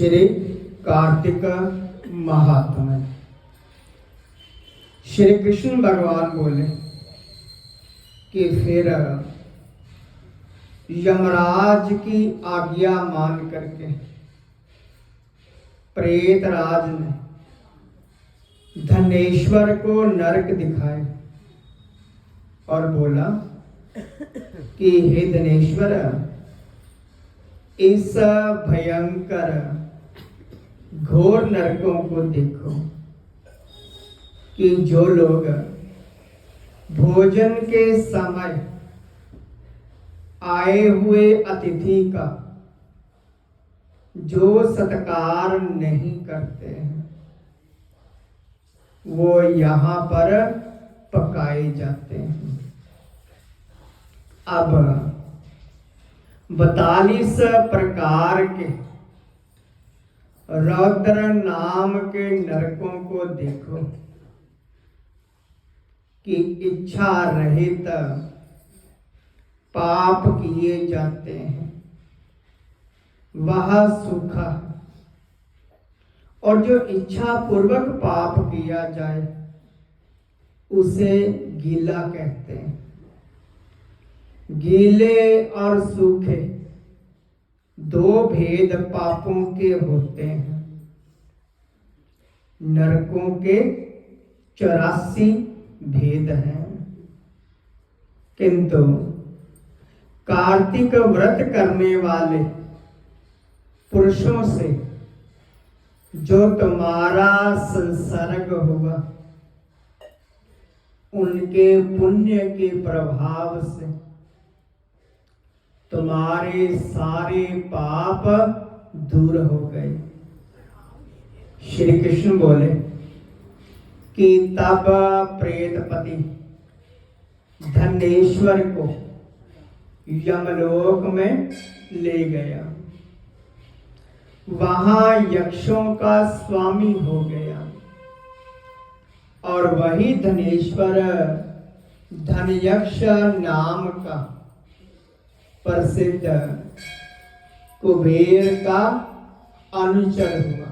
श्री कार्तिक महात्म्य। श्री कृष्ण भगवान बोले कि फिर यमराज की आज्ञा मान करके प्रेतराज ने धनेश्वर को नरक दिखाए और बोला कि हे धनेश्वर, इस भयंकर घोर नरकों को देखो कि जो लोग भोजन के समय आए हुए अतिथि का जो सत्कार नहीं करते हैं वो यहाँ पर पकाए जाते हैं। अब 42 प्रकार के रौद्र नाम के नरकों को देखो कि इच्छा रहित पाप किए जाते हैं, वह सुख, और जो इच्छा पूर्वक पाप किया जाए उसे गीला कहते हैं। गीले और सूखे दो भेद पापों के होते हैं। नरकों के 84 भेद हैं, किंतु कार्तिक व्रत करने वाले पुरुषों से जो तुम्हारा संसर्ग हुआ, उनके पुण्य के प्रभाव से तुम्हारे सारे पाप दूर हो गए। श्री कृष्ण बोले कि तब प्रेतपति धनेश्वर को यमलोक में ले गया, वहां यक्षों का स्वामी हो गया और वही धनेश्वर धनयक्ष नाम का प्रसिद्ध कुबेर का अनुचर हुआ।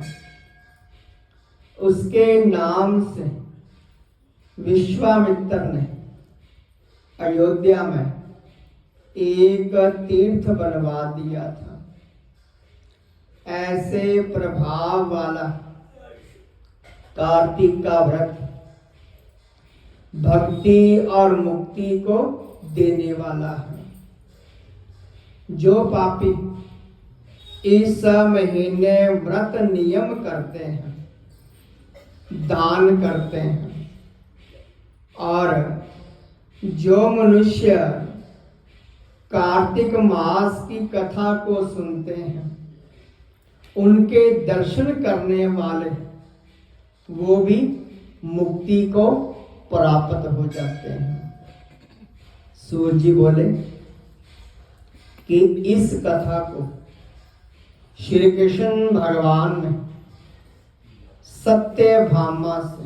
उसके नाम से विश्वामित्र ने अयोध्या में एक तीर्थ बनवा दिया था। ऐसे प्रभाव वाला कार्तिक का व्रत भक्ति और मुक्ति को देने वाला है। जो पापी इस महीने व्रत नियम करते हैं, दान करते हैं, और जो मनुष्य कार्तिक मास की कथा को सुनते हैं, उनके दर्शन करने वाले वो भी मुक्ति को प्राप्त हो जाते हैं। सूर्य जी बोले कि इस कथा को श्री कृष्ण भगवान ने सत्यभामा से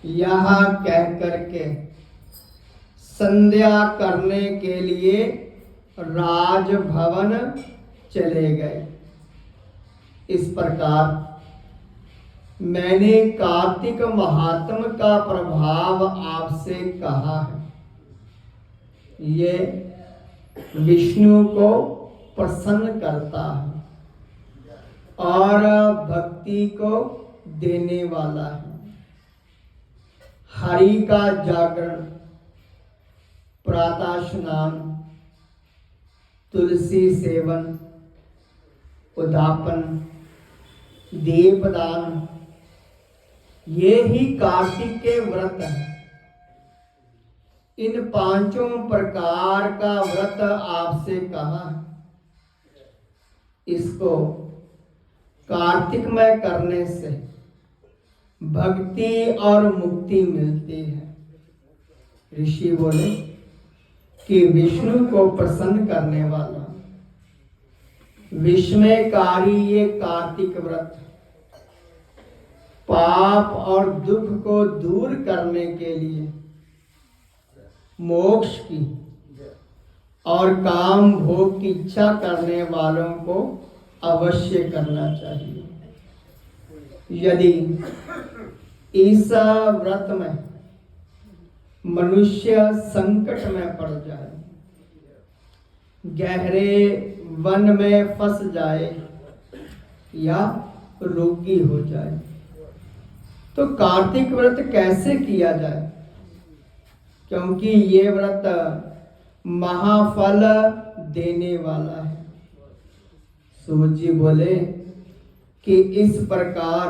यह कह करके संध्या करने के लिए राजभवन चले गए। इस प्रकार मैंने कार्तिक महात्म का प्रभाव आपसे कहा है। ये विष्णु को प्रसन्न करता है और भक्ति को देने वाला है। हरि का जागरण, प्रातः स्नान, तुलसी सेवन, उद्यापन, दीपदान, ये ही कार्तिक के व्रत हैं। इन पांचों प्रकार का व्रत आपसे कहा है। इसको कार्तिक में करने से भक्ति और मुक्ति मिलती है। ऋषि बोले कि विष्णु को प्रसन्न करने वाला विस्मयकारी ये कार्तिक व्रत पाप और दुख को दूर करने के लिए मोक्ष की और काम भोग की इच्छा करने वालों को अवश्य करना चाहिए। यदि इस व्रत में मनुष्य संकट में पड़ जाए, गहरे वन में फंस जाए या रोगी हो जाए, तो कार्तिक व्रत कैसे किया जाए? क्योंकि ये व्रत महाफल देने वाला है। सूत जी बोले कि इस प्रकार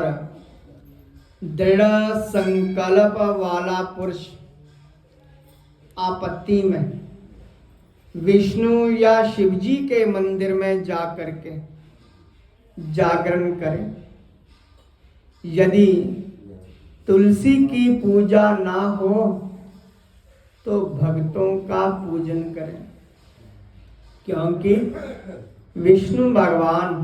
दृढ़ संकल्प वाला पुरुष आपत्ति में विष्णु या शिवजी के मंदिर में जाकर के जागरण करे। यदि तुलसी की पूजा ना हो तो भक्तों का पूजन करें, क्योंकि विष्णु भगवान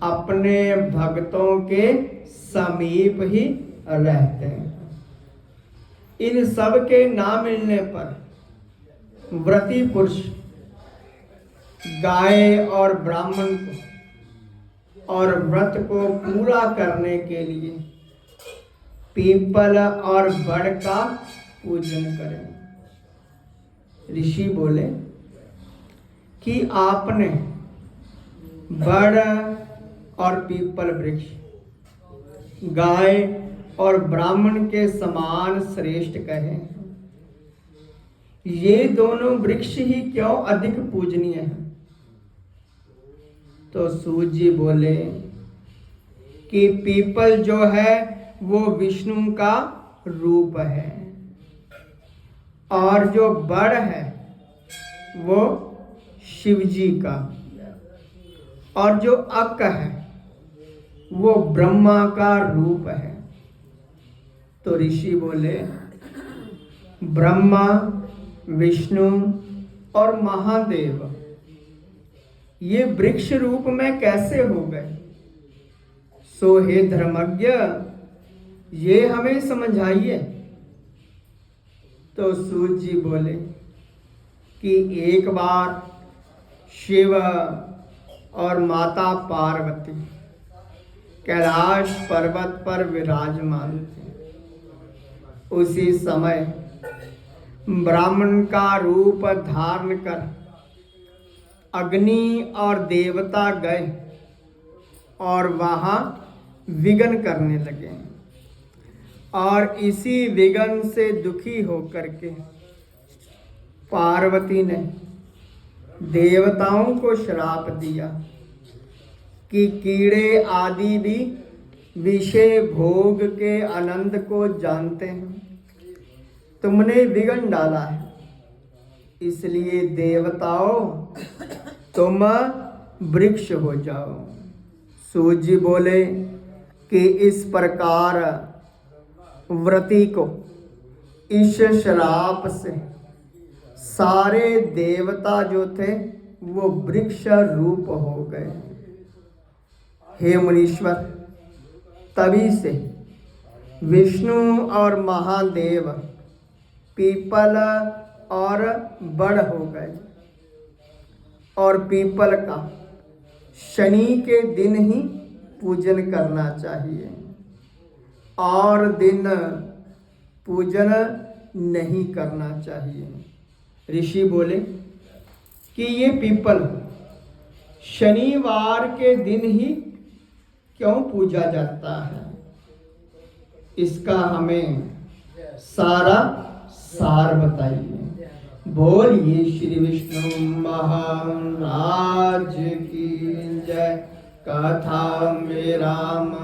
अपने भक्तों के समीप ही रहते हैं। इन सब के ना मिलने पर व्रती पुरुष गाय और ब्राह्मण को और व्रत को पूरा करने के लिए पीपल और बड़ का पूजन करें। ऋषि बोले कि आपने बड़ और पीपल वृक्ष गाय और ब्राह्मण के समान श्रेष्ठ कहे। ये दोनों वृक्ष ही क्यों अधिक पूजनीय हैं? तो सूत जी बोले कि पीपल जो है वो विष्णु का रूप है, और जो बड़ है वो शिव जी का, और जो अक है वो ब्रह्मा का रूप है। तो ऋषि बोले ब्रह्मा, विष्णु और महादेव ये वृक्ष रूप में कैसे हो गए? सो हे धर्मज्ञ, ये हमें समझाइए। तो सूत जी बोले कि एक बार शिव और माता पार्वती कैलाश पर्वत पर विराजमान थे। उसी समय ब्राह्मण का रूप धारण कर अग्नि और देवता गए और वहां विघ्न करने लगे, और इसी विघ्न से दुखी होकर के पार्वती ने देवताओं को श्राप दिया कि कीड़े आदि भी विषय भोग के आनंद को जानते हैं, तुमने विघ्न डाला है, इसलिए देवताओं तुम वृक्ष हो जाओ। सूत जी बोले कि इस प्रकार व्रती को इस श्राप से सारे देवता जो थे वो वृक्ष रूप हो गए। हे मुनीश्वर, तभी से विष्णु और महादेव पीपल और बड़ हो गए, और पीपल का शनि के दिन ही पूजन करना चाहिए, और दिन पूजन नहीं करना चाहिए। ऋषि बोले कि ये पीपल शनिवार के दिन ही क्यों पूजा जाता है, इसका हमें सारा सार बताइए। बोलिए श्री विष्णु महाराज की जय। कथा में राम